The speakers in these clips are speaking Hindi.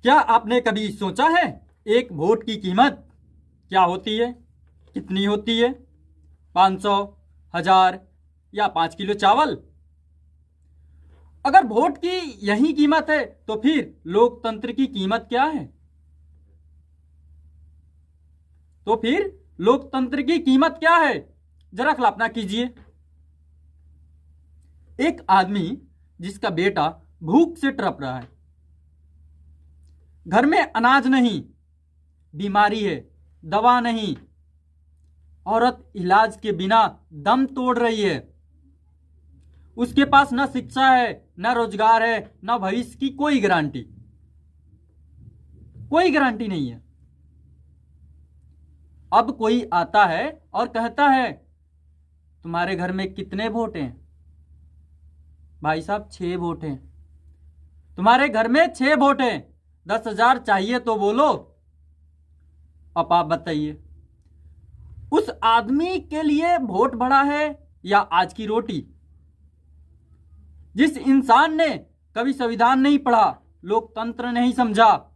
क्या आपने कभी सोचा है एक वोट की कीमत क्या होती है? कितनी होती है? 500, 1000 या 5 किलो चावल? अगर वोट की यही कीमत है तो फिर लोकतंत्र की कीमत क्या है? तो फिर लोकतंत्र की कीमत क्या है? जरा कल्पना कीजिए, एक आदमी जिसका बेटा भूख से तड़प रहा है, घर में अनाज नहीं, बीमारी है, दवा नहीं, औरत इलाज के बिना दम तोड़ रही है, उसके पास न शिक्षा है, न रोजगार है, न भविष्य की कोई गारंटी नहीं है। अब कोई आता है और कहता है, तुम्हारे घर में कितने वोट हैं? भाई साहब 6 वोट हैं। तुम्हारे घर में 6 वोट हैं, 10,000 चाहिए तो बोलो। अब आप बताइए, उस आदमी के लिए वोट बड़ा है या आज की रोटी? जिस इंसान ने कभी संविधान नहीं पढ़ा, लोकतंत्र नहीं समझा,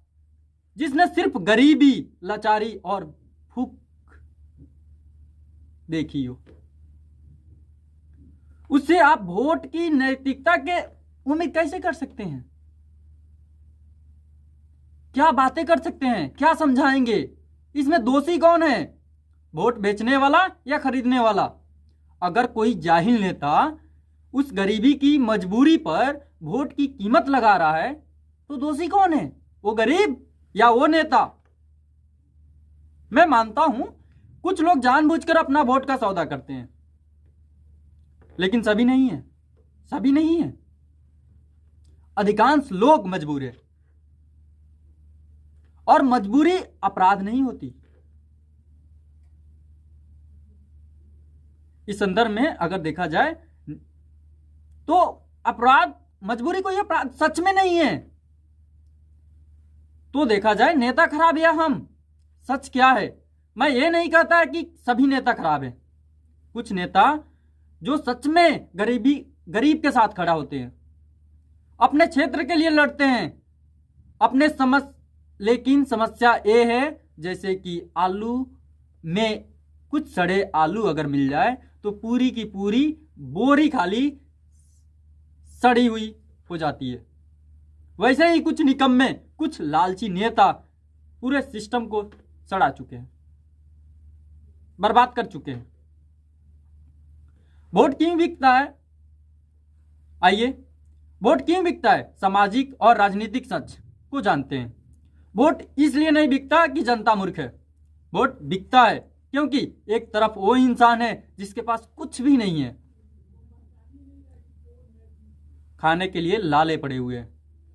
जिसने सिर्फ गरीबी, लाचारी और भूख देखी हो, उससे आप वोट की नैतिकता के उम्मीद कैसे कर सकते हैं? क्या बातें कर सकते हैं? क्या समझाएंगे? इसमें दोषी कौन है, वोट बेचने वाला या खरीदने वाला? अगर कोई जाहिल नेता उस गरीबी की मजबूरी पर वोट की कीमत लगा रहा है तो दोषी कौन है, वो गरीब या वो नेता? मैं मानता हूं कुछ लोग जानबूझकर अपना वोट का सौदा करते हैं, लेकिन सभी नहीं है। अधिकांश लोग मजबूर है, और मजबूरी अपराध नहीं होती। इस संदर्भ में अगर देखा जाए तो अपराध, मजबूरी कोई अपराध सच में नहीं है। तो देखा जाए नेता खराब या हम, सच क्या है? मैं ये नहीं कहता कि सभी नेता खराब हैं। कुछ नेता जो सच में गरीब के साथ खड़ा होते हैं, अपने क्षेत्र के लिए लड़ते हैं, लेकिन समस्या ये है, जैसे कि आलू में कुछ सड़े आलू अगर मिल जाए तो पूरी की पूरी बोरी खाली सड़ी हुई हो जाती है। वैसे ही कुछ निकम्मे, कुछ लालची नेता पूरे सिस्टम को सड़ा चुके हैं, बर्बाद कर चुके हैं। वोट क्यों बिकता है? आइए, वोट क्यों बिकता है? सामाजिक और राजनीतिक सच को जानते हैं। वोट इसलिए नहीं बिकता कि जनता मूर्ख है। वोट बिकता है क्योंकि एक तरफ वो इंसान है जिसके पास कुछ भी नहीं है, खाने के लिए लाले पड़े हुए हैं।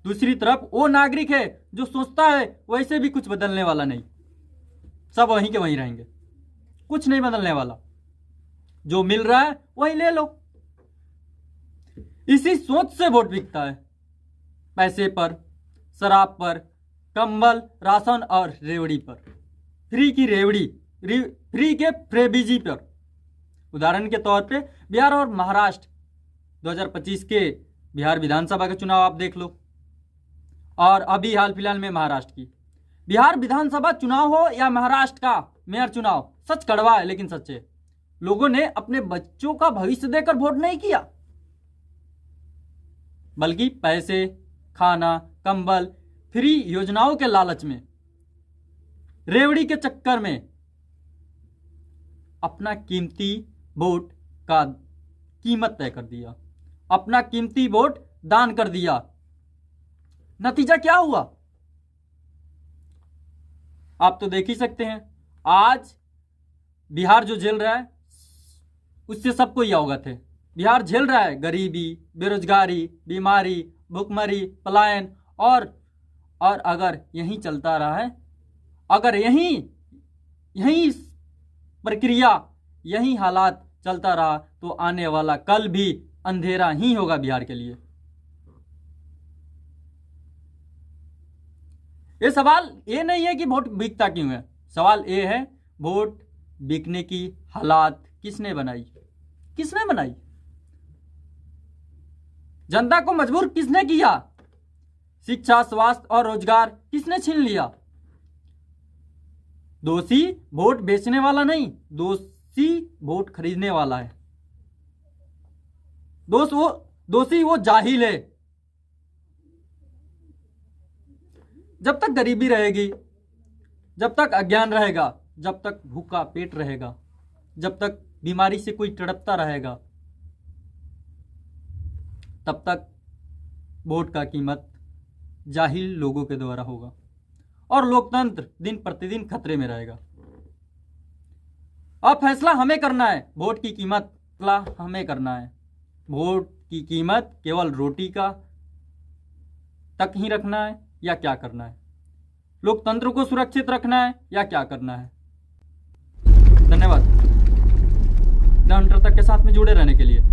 दूसरी तरफ वो नागरिक है जो सोचता है वैसे भी कुछ बदलने वाला नहीं, सब वहीं के वहीं रहेंगे, कुछ नहीं बदलने वाला, जो मिल रहा है वही ले लो। इसी सोच से वोट बिकता है, पैसे पर, शराब पर, कंबल, राशन और रेवड़ी पर, फ्री की रेवड़ी, फ्री के फ्रेबीजी पर। उदाहरण के तौर पे बिहार और महाराष्ट्र 2025 के बिहार विधानसभा का चुनाव आप देख लो, और अभी हाल फिलहाल में महाराष्ट्र की बिहार विधानसभा चुनाव हो या महाराष्ट्र का मेयर चुनाव, सच कड़वा है लेकिन सच है। लोगों ने अपने बच्चों का भविष्य देकर वोट नहीं किया, बल्कि पैसे, खाना, कंबल, फ्री योजनाओं के लालच में, रेवड़ी के चक्कर में अपना कीमती वोट का कीमत तय कर दिया, अपना कीमती वोट दान कर दिया। नतीजा क्या हुआ आप तो देख ही सकते हैं। आज बिहार जो झेल रहा है उससे सबको ही अवगत है। बिहार झेल रहा है गरीबी, बेरोजगारी, बीमारी, भूखमरी, पलायन, और अगर यही चलता रहा है, अगर यही प्रक्रिया, यही हालात चलता रहा तो आने वाला कल भी अंधेरा ही होगा बिहार के लिए। ये सवाल ये नहीं है कि वोट बिकता क्यों है, सवाल ये है वोट बिकने की हालात किसने बनाई? जनता को मजबूर किसने किया? शिक्षा, स्वास्थ्य और रोजगार किसने छीन लिया? दोषी वोट बेचने वाला नहीं, दोषी वोट खरीदने वाला है। दोषी वो जाहिल है। जब तक गरीबी रहेगी, जब तक अज्ञान रहेगा, जब तक भूखा पेट रहेगा, जब तक बीमारी से कोई तड़पता रहेगा, तब तक वोट का कीमत जाहिल लोगों के द्वारा होगा और लोकतंत्र दिन प्रतिदिन खतरे में रहेगा। अब फैसला हमें करना है, वोट की कीमत हमें करना है। वोट की कीमत केवल रोटी का तक ही रखना है या क्या करना है? लोकतंत्र को सुरक्षित रखना है या क्या करना है? धन्यवाद द हंटर तक के साथ में जुड़े रहने के लिए।